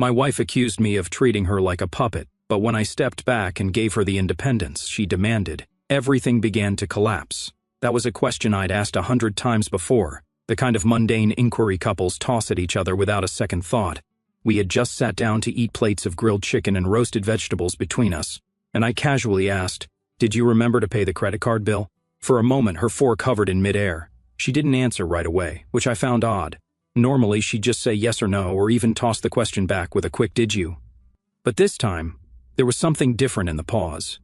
My wife accused me of treating her like a puppet, but when I stepped back and gave her the independence she demanded, everything began to collapse. That was a question I'd asked 100 times before, the kind of mundane inquiry couples toss at each other without a second thought. We had just sat down to eat plates of grilled chicken and roasted vegetables between us, and I casually asked, "Did you remember to pay the credit card bill?" For a moment, her fork hovered in midair. She didn't answer right away, which I found odd. Normally, she'd just say yes or no, or even toss the question back with a quick "did you?" But this time, there was something different in the pause.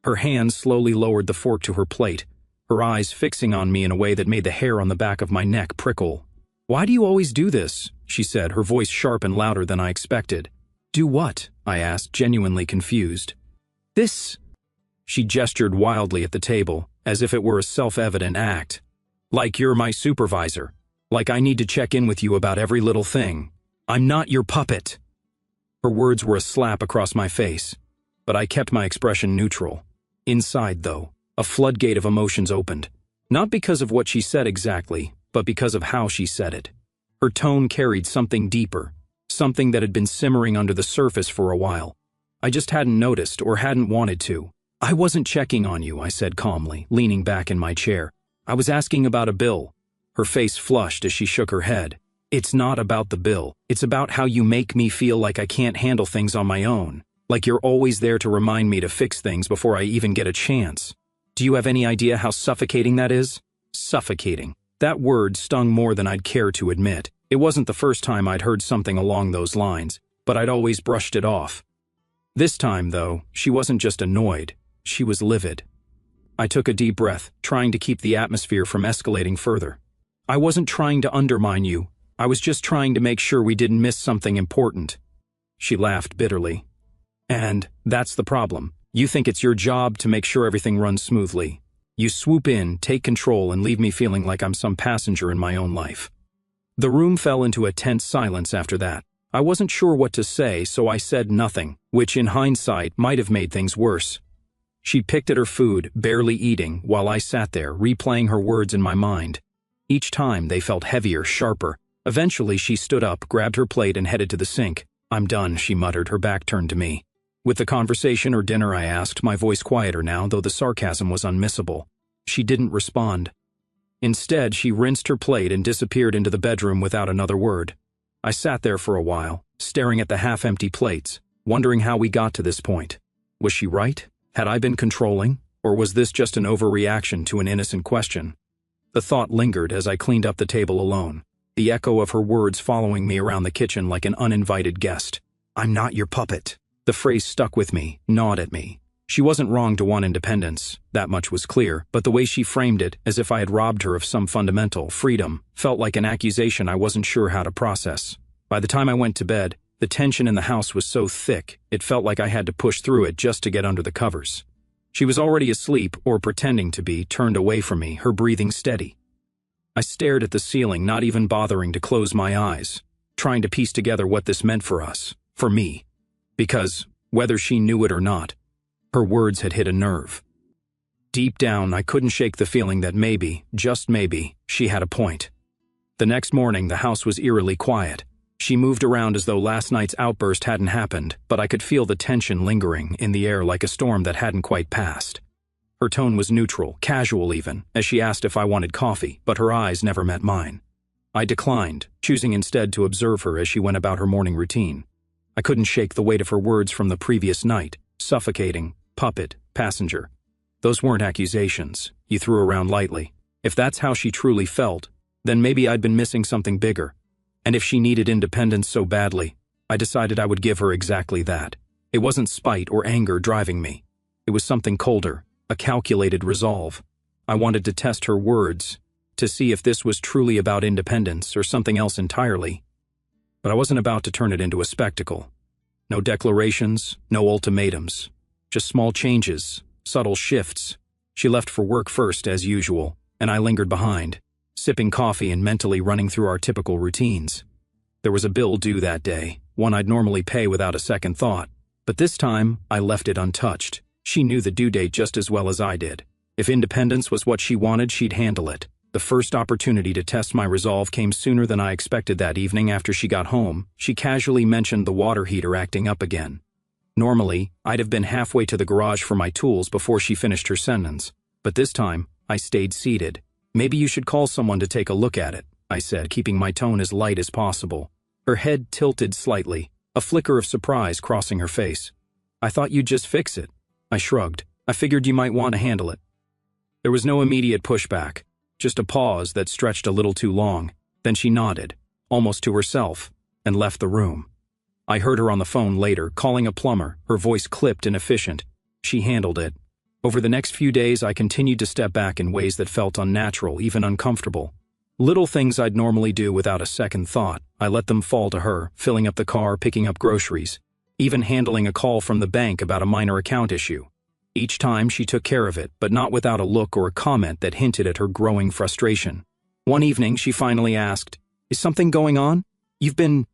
Her hand slowly lowered the fork to her plate, her eyes fixing on me in a way that made the hair on the back of my neck prickle. "Why do you always do this?" she said, her voice sharp and louder than I expected. "Do what?" I asked, genuinely confused. "This." She gestured wildly at the table, as if it were a self-evident act. "Like you're my supervisor. Like I need to check in with you about every little thing. I'm not your puppet." Her words were a slap across my face, but I kept my expression neutral. Inside, though, a floodgate of emotions opened. Not because of what she said exactly, but because of how she said it. Her tone carried something deeper, something that had been simmering under the surface for a while. I just hadn't noticed or hadn't wanted to. "I wasn't checking on you," I said calmly, leaning back in my chair. "I was asking about a bill." Her face flushed as she shook her head. "It's not about the bill. It's about how you make me feel like I can't handle things on my own. Like you're always there to remind me to fix things before I even get a chance. Do you have any idea how suffocating that is?" Suffocating. That word stung more than I'd care to admit. It wasn't the first time I'd heard something along those lines, but I'd always brushed it off. This time, though, she wasn't just annoyed. She was livid. I took a deep breath, trying to keep the atmosphere from escalating further. "I wasn't trying to undermine you. I was just trying to make sure we didn't miss something important." She laughed bitterly. "And that's the problem. You think it's your job to make sure everything runs smoothly. You swoop in, take control, and leave me feeling like I'm some passenger in my own life." The room fell into a tense silence after that. I wasn't sure what to say, so I said nothing, which in hindsight might have made things worse. She picked at her food, barely eating, while I sat there, replaying her words in my mind. Each time they felt heavier, sharper. Eventually she stood up, grabbed her plate, and headed to the sink. "I'm done," she muttered, her back turned to me. "With the conversation or dinner?" I asked, my voice quieter now, though the sarcasm was unmissable. She didn't respond. Instead, she rinsed her plate and disappeared into the bedroom without another word. I sat there for a while, staring at the half-empty plates, wondering how we got to this point. Was she right? Had I been controlling? Or was this just an overreaction to an innocent question? The thought lingered as I cleaned up the table alone, the echo of her words following me around the kitchen like an uninvited guest. "I'm not your puppet." The phrase stuck with me, gnawed at me. She wasn't wrong to want independence, that much was clear, but the way she framed it, as if I had robbed her of some fundamental freedom, felt like an accusation I wasn't sure how to process. By the time I went to bed, the tension in the house was so thick, it felt like I had to push through it just to get under the covers. She was already asleep, or pretending to be, turned away from me, her breathing steady. I stared at the ceiling, not even bothering to close my eyes, trying to piece together what this meant for us, for me. Because, whether she knew it or not, her words had hit a nerve. Deep down, I couldn't shake the feeling that maybe, just maybe, she had a point. The next morning, the house was eerily quiet. She moved around as though last night's outburst hadn't happened, but I could feel the tension lingering in the air like a storm that hadn't quite passed. Her tone was neutral, casual even, as she asked if I wanted coffee, but her eyes never met mine. I declined, choosing instead to observe her as she went about her morning routine. I couldn't shake the weight of her words from the previous night, suffocating, puppet, passenger. Those weren't accusations, you threw around lightly. If that's how she truly felt, then maybe I'd been missing something bigger. And if she needed independence so badly, I decided I would give her exactly that. It wasn't spite or anger driving me. It was something colder, a calculated resolve. I wanted to test her words, to see if this was truly about independence or something else entirely. But I wasn't about to turn it into a spectacle. No declarations, no ultimatums. Just small changes, subtle shifts. She left for work first, as usual, and I lingered behind, sipping coffee and mentally running through our typical routines. There was a bill due that day, one I'd normally pay without a second thought, but this time I left it untouched. She knew the due date just as well as I did. If independence was what she wanted, she'd handle it. The first opportunity to test my resolve came sooner than I expected that evening. After she got home, she casually mentioned the water heater acting up again. Normally, I'd have been halfway to the garage for my tools before she finished her sentence, but this time, I stayed seated. "Maybe you should call someone to take a look at it," I said, keeping my tone as light as possible. Her head tilted slightly, a flicker of surprise crossing her face. "I thought you'd just fix it." I shrugged. "I figured you might want to handle it." There was no immediate pushback, just a pause that stretched a little too long. Then she nodded, almost to herself, and left the room. I heard her on the phone later, calling a plumber, her voice clipped and efficient. She handled it. Over the next few days, I continued to step back in ways that felt unnatural, even uncomfortable. Little things I'd normally do without a second thought, I let them fall to her, filling up the car, picking up groceries, even handling a call from the bank about a minor account issue. Each time she took care of it, but not without a look or a comment that hinted at her growing frustration. One evening, she finally asked, "Is something going on? You've been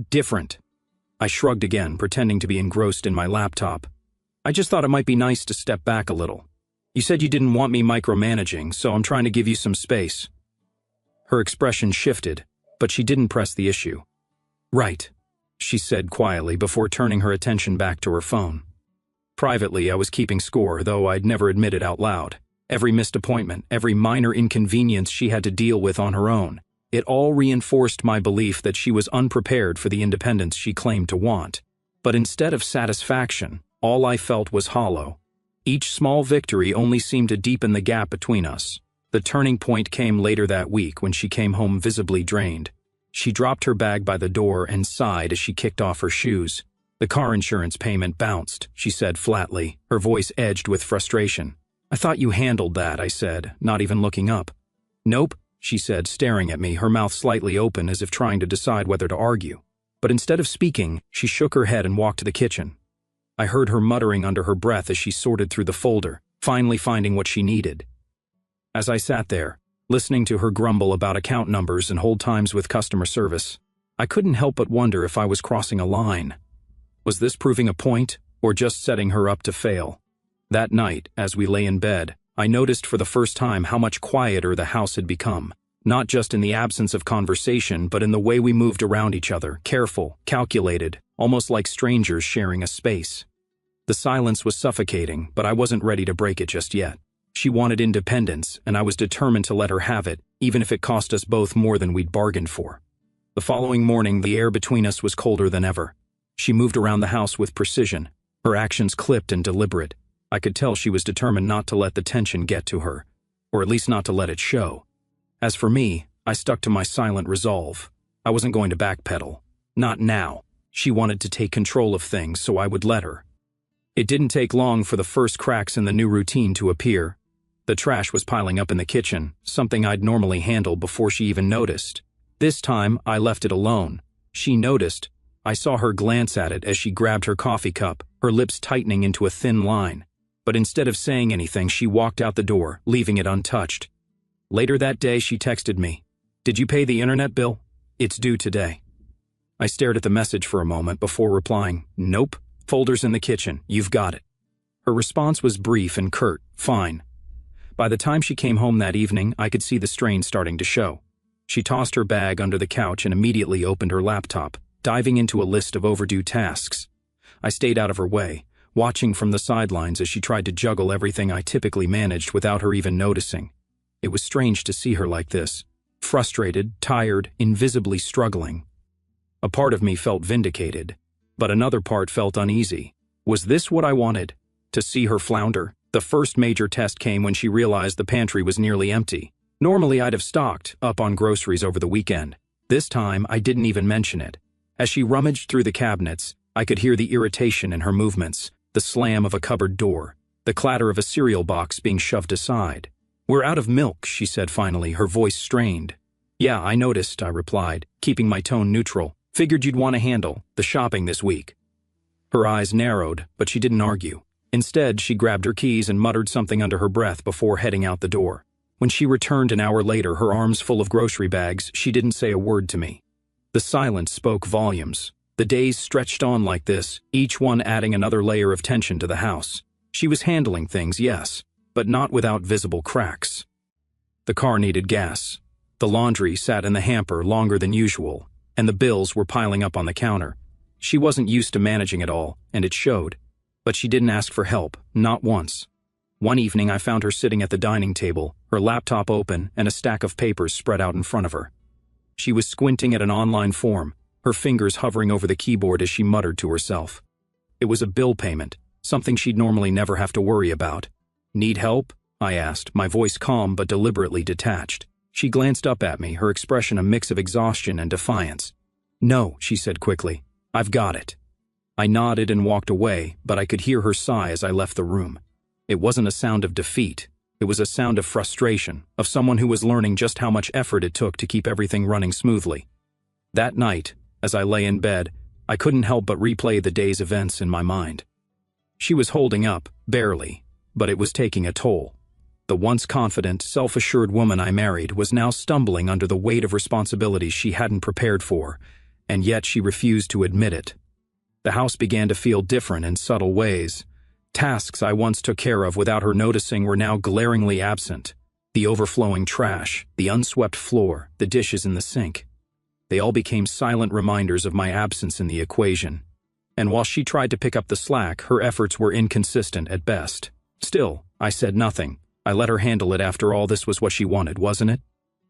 different." I shrugged again, pretending to be engrossed in my laptop. "I just thought it might be nice to step back a little. You said you didn't want me micromanaging, so I'm trying to give you some space." Her expression shifted, but she didn't press the issue. "Right," she said quietly before turning her attention back to her phone. Privately, I was keeping score, though I'd never admit it out loud. Every missed appointment, every minor inconvenience she had to deal with on her own. It all reinforced my belief that she was unprepared for the independence she claimed to want. But instead of satisfaction, all I felt was hollow. Each small victory only seemed to deepen the gap between us. The turning point came later that week when she came home visibly drained. She dropped her bag by the door and sighed as she kicked off her shoes. "The car insurance payment bounced," she said flatly, her voice edged with frustration. "I thought you handled that," I said, not even looking up. "Nope," she said, staring at me, her mouth slightly open as if trying to decide whether to argue. But instead of speaking, she shook her head and walked to the kitchen. I heard her muttering under her breath as she sorted through the folder, finally finding what she needed. As I sat there, listening to her grumble about account numbers and hold times with customer service, I couldn't help but wonder if I was crossing a line. Was this proving a point, or just setting her up to fail? That night, as we lay in bed, I noticed for the first time how much quieter the house had become, not just in the absence of conversation, but in the way we moved around each other, careful, calculated, almost like strangers sharing a space. The silence was suffocating, but I wasn't ready to break it just yet. She wanted independence, and I was determined to let her have it, even if it cost us both more than we'd bargained for. The following morning, the air between us was colder than ever. She moved around the house with precision, her actions clipped and deliberate. I could tell she was determined not to let the tension get to her, or at least not to let it show. As for me, I stuck to my silent resolve. I wasn't going to backpedal. Not now. She wanted to take control of things, so I would let her. It didn't take long for the first cracks in the new routine to appear. The trash was piling up in the kitchen, something I'd normally handle before she even noticed. This time, I left it alone. She noticed. I saw her glance at it as she grabbed her coffee cup, her lips tightening into a thin line. But instead of saying anything, she walked out the door, leaving it untouched. Later that day, she texted me, "Did you pay the internet bill? It's due today." I stared at the message for a moment before replying, "Nope, folder's in the kitchen, you've got it." Her response was brief and curt, "Fine." By the time she came home that evening, I could see the strain starting to show. She tossed her bag under the couch and immediately opened her laptop, diving into a list of overdue tasks. I stayed out of her way, watching from the sidelines as she tried to juggle everything I typically managed without her even noticing. It was strange to see her like this, frustrated, tired, invisibly struggling. A part of me felt vindicated, but another part felt uneasy. Was this what I wanted? To see her flounder? The first major test came when she realized the pantry was nearly empty. Normally I'd have stocked up on groceries over the weekend. This time I didn't even mention it. As she rummaged through the cabinets, I could hear the irritation in her movements, the slam of a cupboard door, the clatter of a cereal box being shoved aside. "We're out of milk," she said finally, her voice strained. "Yeah, I noticed," I replied, keeping my tone neutral. "Figured you'd want to handle the shopping this week." Her eyes narrowed, but she didn't argue. Instead, she grabbed her keys and muttered something under her breath before heading out the door. When she returned an hour later, her arms full of grocery bags, she didn't say a word to me. The silence spoke volumes. The days stretched on like this, each one adding another layer of tension to the house. She was handling things, yes, but not without visible cracks. The car needed gas. The laundry sat in the hamper longer than usual, and the bills were piling up on the counter. She wasn't used to managing it all, and it showed. But she didn't ask for help, not once. One evening I found her sitting at the dining table, her laptop open and a stack of papers spread out in front of her. She was squinting at an online form, her fingers hovering over the keyboard as she muttered to herself. It was a bill payment, something she'd normally never have to worry about. "Need help?" I asked, my voice calm but deliberately detached. She glanced up at me, her expression a mix of exhaustion and defiance. "No," she said quickly. "I've got it." I nodded and walked away, but I could hear her sigh as I left the room. It wasn't a sound of defeat. It was a sound of frustration, of someone who was learning just how much effort it took to keep everything running smoothly. That night, as I lay in bed, I couldn't help but replay the day's events in my mind. She was holding up, barely, but it was taking a toll. The once confident, self-assured woman I married was now stumbling under the weight of responsibilities she hadn't prepared for, and yet she refused to admit it. The house began to feel different in subtle ways. Tasks I once took care of without her noticing were now glaringly absent. The overflowing trash, the unswept floor, the dishes in the sink. They all became silent reminders of my absence in the equation. And while she tried to pick up the slack, her efforts were inconsistent at best. Still, I said nothing. I let her handle it. After all, this was what she wanted, wasn't it?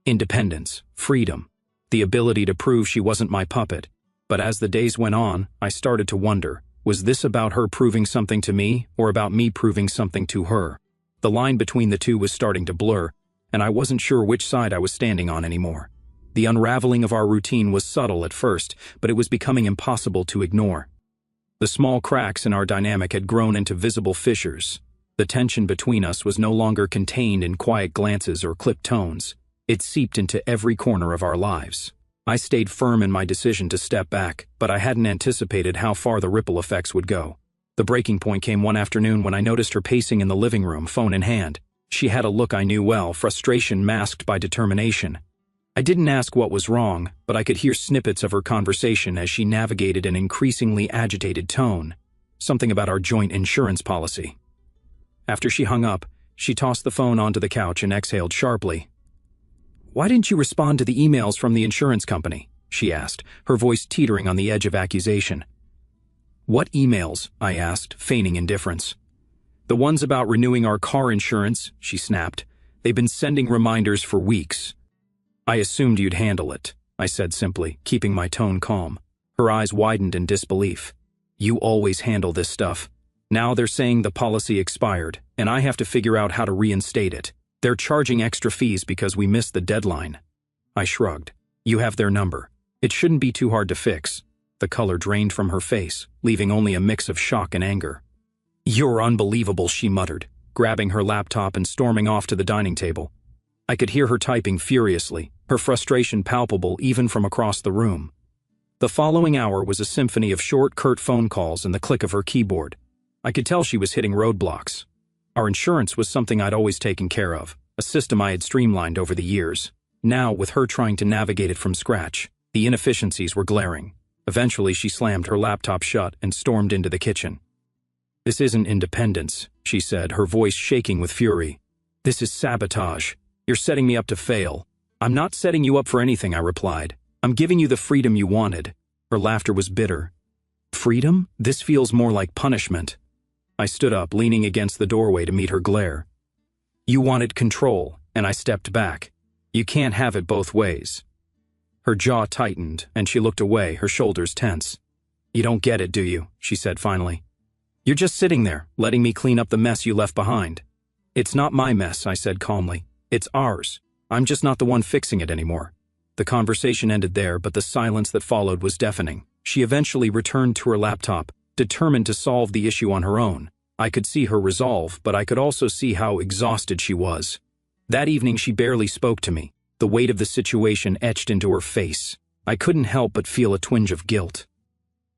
Independence, freedom, the ability to prove she wasn't my puppet. But as the days went on, I started to wonder, was this about her proving something to me, or about me proving something to her? The line between the two was starting to blur, and I wasn't sure which side I was standing on anymore. The unraveling of our routine was subtle at first, but it was becoming impossible to ignore. The small cracks in our dynamic had grown into visible fissures. The tension between us was no longer contained in quiet glances or clipped tones. It seeped into every corner of our lives. I stayed firm in my decision to step back, but I hadn't anticipated how far the ripple effects would go. The breaking point came one afternoon when I noticed her pacing in the living room, phone in hand. She had a look I knew well, frustration masked by determination. I didn't ask what was wrong, but I could hear snippets of her conversation as she navigated an increasingly agitated tone. Something about our joint insurance policy. After she hung up, she tossed the phone onto the couch and exhaled sharply. "Why didn't you respond to the emails from the insurance company?" she asked, her voice teetering on the edge of accusation. "What emails?" I asked, feigning indifference. "The ones about renewing our car insurance," she snapped. "They've been sending reminders for weeks." "I assumed you'd handle it," I said simply, keeping my tone calm. Her eyes widened in disbelief. "You always handle this stuff. Now they're saying the policy expired, and I have to figure out how to reinstate it. They're charging extra fees because we missed the deadline." I shrugged. "You have their number. It shouldn't be too hard to fix." The color drained from her face, leaving only a mix of shock and anger. "You're unbelievable," she muttered, grabbing her laptop and storming off to the dining table. I could hear her typing furiously, her frustration palpable even from across the room. The following hour was a symphony of short, curt phone calls and the click of her keyboard. I could tell she was hitting roadblocks. Our insurance was something I'd always taken care of, a system I had streamlined over the years. Now, with her trying to navigate it from scratch, the inefficiencies were glaring. Eventually, she slammed her laptop shut and stormed into the kitchen. "This isn't independence," she said, her voice shaking with fury. "This is sabotage. You're setting me up to fail." "I'm not setting you up for anything," I replied. "I'm giving you the freedom you wanted." Her laughter was bitter. "Freedom? This feels more like punishment." I stood up, leaning against the doorway to meet her glare. "You wanted control, and I stepped back. You can't have it both ways." Her jaw tightened, and she looked away, her shoulders tense. "You don't get it, do you?" she said finally. "You're just sitting there, letting me clean up the mess you left behind." "It's not my mess," I said calmly. "It's ours. I'm just not the one fixing it anymore." The conversation ended there, but the silence that followed was deafening. She eventually returned to her laptop, determined to solve the issue on her own. I could see her resolve, but I could also see how exhausted she was. That evening she barely spoke to me, the weight of the situation etched into her face. I couldn't help but feel a twinge of guilt.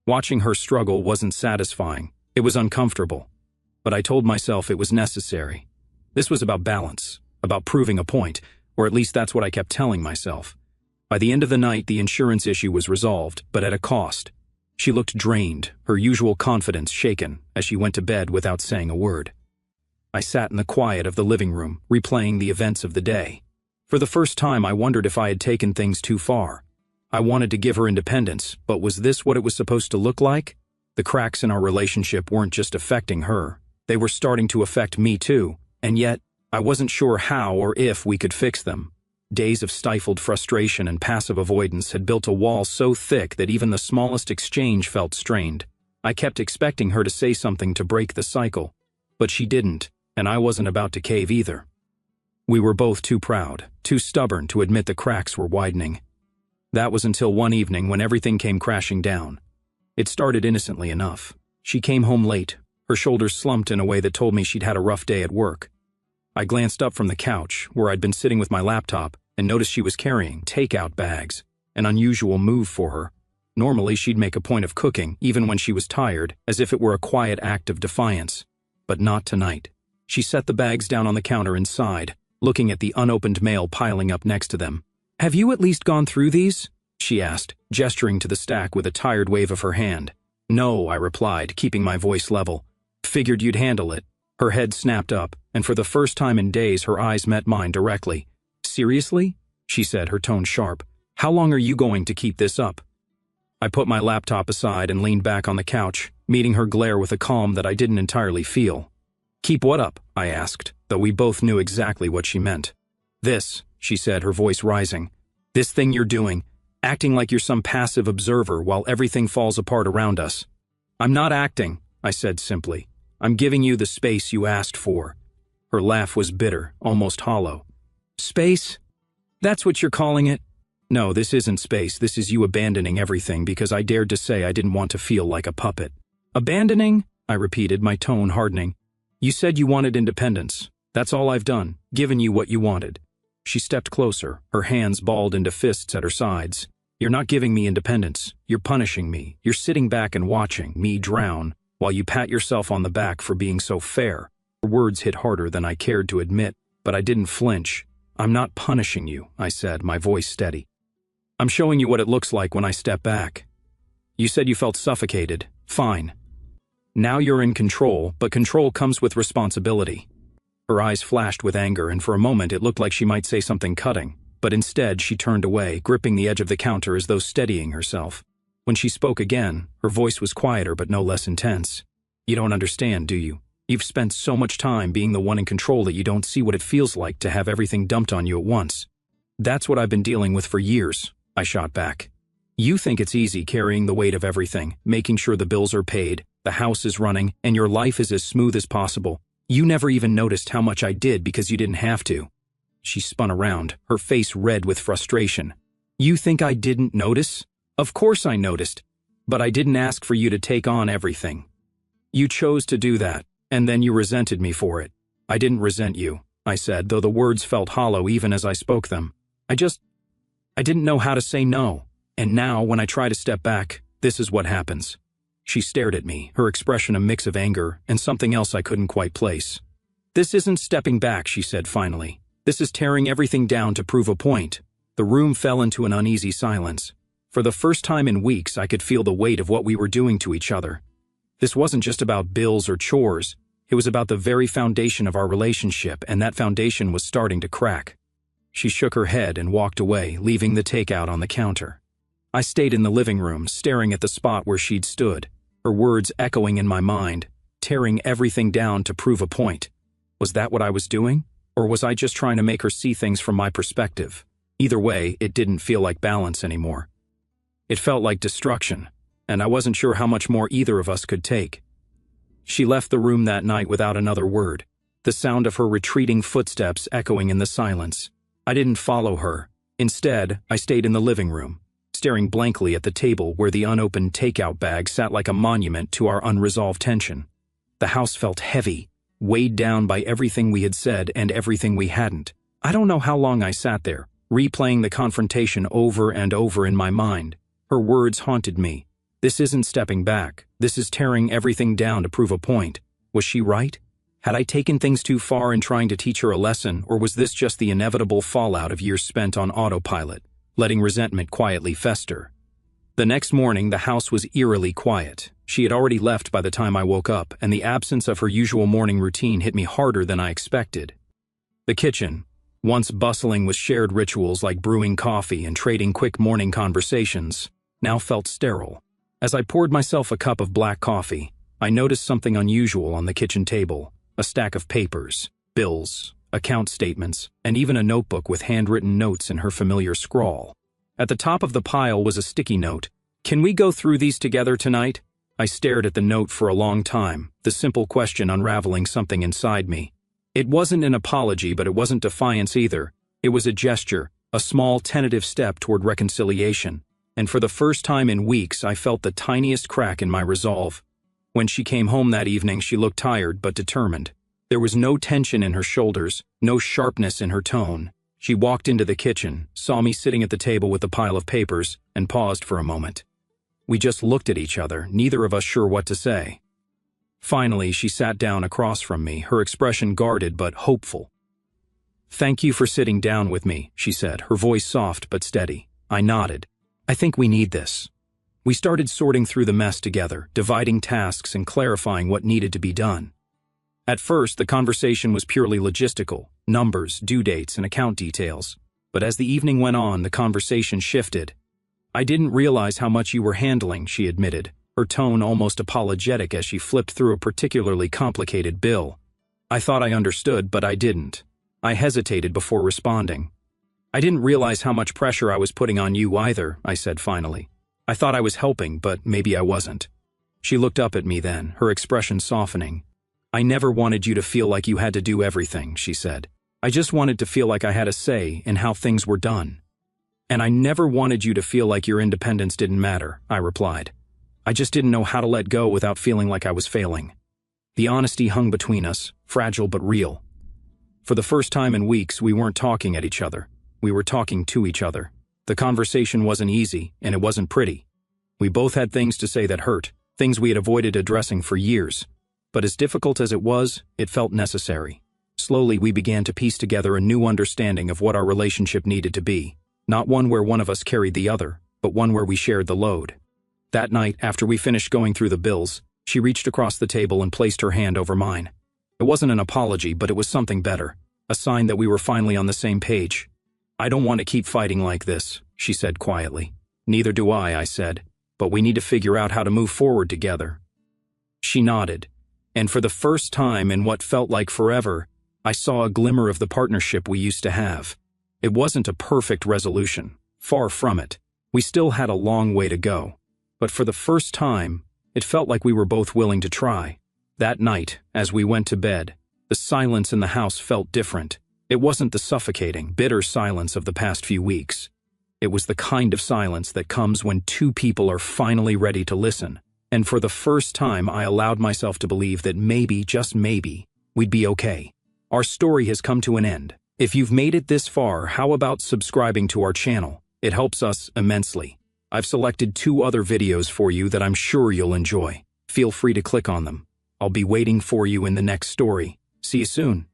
Watching her struggle wasn't satisfying. It was uncomfortable. But I told myself it was necessary. This was about balance, about proving a point, or at least that's what I kept telling myself. By the end of the night, the insurance issue was resolved, but at a cost. She looked drained, her usual confidence shaken, as she went to bed without saying a word. I sat in the quiet of the living room, replaying the events of the day. For the first time, I wondered if I had taken things too far. I wanted to give her independence, but was this what it was supposed to look like? The cracks in our relationship weren't just affecting her. They were starting to affect me too, and yet, I wasn't sure how or if we could fix them. Days of stifled frustration and passive avoidance had built a wall so thick that even the smallest exchange felt strained. I kept expecting her to say something to break the cycle, but she didn't, and I wasn't about to cave either. We were both too proud, too stubborn to admit the cracks were widening. That was until one evening when everything came crashing down. It started innocently enough. She came home late, her shoulders slumped in a way that told me she'd had a rough day at work. I glanced up from the couch, where I'd been sitting with my laptop, and noticed she was carrying takeout bags, an unusual move for her. Normally, she'd make a point of cooking, even when she was tired, as if it were a quiet act of defiance. But not tonight. She set the bags down on the counter and sighed, looking at the unopened mail piling up next to them. "Have you at least gone through these?" she asked, gesturing to the stack with a tired wave of her hand. "No," I replied, keeping my voice level. "Figured you'd handle it." Her head snapped up, and for the first time in days her eyes met mine directly. "Seriously?" she said, her tone sharp. "How long are you going to keep this up?" I put my laptop aside and leaned back on the couch, meeting her glare with a calm that I didn't entirely feel. "Keep what up?" I asked, though we both knew exactly what she meant. "This," she said, her voice rising. "This thing you're doing, acting like you're some passive observer while everything falls apart around us." "I'm not acting," I said simply. "I'm giving you the space you asked for." Her laugh was bitter, almost hollow. "Space? That's what you're calling it?" "No, this isn't space. This is you abandoning everything because I dared to say I didn't want to feel like a puppet." "Abandoning?" I repeated, my tone hardening. "You said you wanted independence. That's all I've done, given you what you wanted." She stepped closer, her hands balled into fists at her sides. "You're not giving me independence. You're punishing me. You're sitting back and watching me drown, while you pat yourself on the back for being so fair." Her words hit harder than I cared to admit, but I didn't flinch. "I'm not punishing you," I said, my voice steady. "I'm showing you what it looks like when I step back. You said you felt suffocated. Fine. Now you're in control, but control comes with responsibility." Her eyes flashed with anger, and for a moment it looked like she might say something cutting, but instead she turned away, gripping the edge of the counter as though steadying herself. When she spoke again, her voice was quieter but no less intense. "You don't understand, do you? You've spent so much time being the one in control that you don't see what it feels like to have everything dumped on you at once." "That's what I've been dealing with for years," I shot back. "You think it's easy carrying the weight of everything, making sure the bills are paid, the house is running, and your life is as smooth as possible. You never even noticed how much I did because you didn't have to." She spun around, her face red with frustration. "You think I didn't notice? Of course I noticed, but I didn't ask for you to take on everything. You chose to do that, and then you resented me for it." "I didn't resent you," I said, though the words felt hollow even as I spoke them. I didn't know how to say no, and now when I try to step back, this is what happens." She stared at me, her expression a mix of anger and something else I couldn't quite place. "This isn't stepping back," she said finally. "This is tearing everything down to prove a point." The room fell into an uneasy silence. For the first time in weeks, I could feel the weight of what we were doing to each other. This wasn't just about bills or chores. It was about the very foundation of our relationship, and that foundation was starting to crack. She shook her head and walked away, leaving the takeout on the counter. I stayed in the living room, staring at the spot where she'd stood, her words echoing in my mind, tearing everything down to prove a point. Was that what I was doing? Or was I just trying to make her see things from my perspective? Either way, it didn't feel like balance anymore. It felt like destruction, and I wasn't sure how much more either of us could take. She left the room that night without another word, the sound of her retreating footsteps echoing in the silence. I didn't follow her. Instead, I stayed in the living room, staring blankly at the table where the unopened takeout bag sat like a monument to our unresolved tension. The house felt heavy, weighed down by everything we had said and everything we hadn't. I don't know how long I sat there, replaying the confrontation over and over in my mind. Her words haunted me. This isn't stepping back. This is tearing everything down to prove a point. Was she right? Had I taken things too far in trying to teach her a lesson, or was this just the inevitable fallout of years spent on autopilot, letting resentment quietly fester? The next morning, the house was eerily quiet. She had already left by the time I woke up, and the absence of her usual morning routine hit me harder than I expected. The kitchen, once bustling with shared rituals like brewing coffee and trading quick morning conversations, now felt sterile. As I poured myself a cup of black coffee, I noticed something unusual on the kitchen table: a stack of papers, bills, account statements, and even a notebook with handwritten notes in her familiar scrawl. At the top of the pile was a sticky note. "Can we go through these together tonight?" I stared at the note for a long time, the simple question unraveling something inside me. It wasn't an apology, but it wasn't defiance either. It was a gesture, a small tentative step toward reconciliation. And for the first time in weeks, I felt the tiniest crack in my resolve. When she came home that evening, she looked tired but determined. There was no tension in her shoulders, no sharpness in her tone. She walked into the kitchen, saw me sitting at the table with a pile of papers, and paused for a moment. We just looked at each other, neither of us sure what to say. Finally, she sat down across from me, her expression guarded but hopeful. "Thank you for sitting down with me," she said, her voice soft but steady. I nodded. "I think we need this." We started sorting through the mess together, dividing tasks and clarifying what needed to be done. At first, the conversation was purely logistical: numbers, due dates, and account details. But as the evening went on, the conversation shifted. "I didn't realize how much you were handling," she admitted, her tone almost apologetic as she flipped through a particularly complicated bill. "I thought I understood, but I didn't." I hesitated before responding. "I didn't realize how much pressure I was putting on you either," I said finally. "I thought I was helping, but maybe I wasn't." She looked up at me then, her expression softening. "I never wanted you to feel like you had to do everything," she said. "I just wanted to feel like I had a say in how things were done." "And I never wanted you to feel like your independence didn't matter," I replied. "I just didn't know how to let go without feeling like I was failing." The honesty hung between us, fragile but real. For the first time in weeks, we weren't talking at each other. We were talking to each other. The conversation wasn't easy, and it wasn't pretty. We both had things to say that hurt, things we had avoided addressing for years. But as difficult as it was, it felt necessary. Slowly, we began to piece together a new understanding of what our relationship needed to be. Not one where one of us carried the other, but one where we shared the load. That night, after we finished going through the bills, she reached across the table and placed her hand over mine. It wasn't an apology, but it was something better, a sign that we were finally on the same page. "I don't want to keep fighting like this," she said quietly. "Neither do I said, "but we need to figure out how to move forward together." She nodded, and for the first time in what felt like forever, I saw a glimmer of the partnership we used to have. It wasn't a perfect resolution, far from it. We still had a long way to go. But for the first time, it felt like we were both willing to try. That night, as we went to bed, the silence in the house felt different. It wasn't the suffocating, bitter silence of the past few weeks. It was the kind of silence that comes when two people are finally ready to listen. And for the first time, I allowed myself to believe that maybe, just maybe, we'd be okay. Our story has come to an end. If you've made it this far, how about subscribing to our channel? It helps us immensely. I've selected 2 other videos for you that I'm sure you'll enjoy. Feel free to click on them. I'll be waiting for you in the next story. See you soon.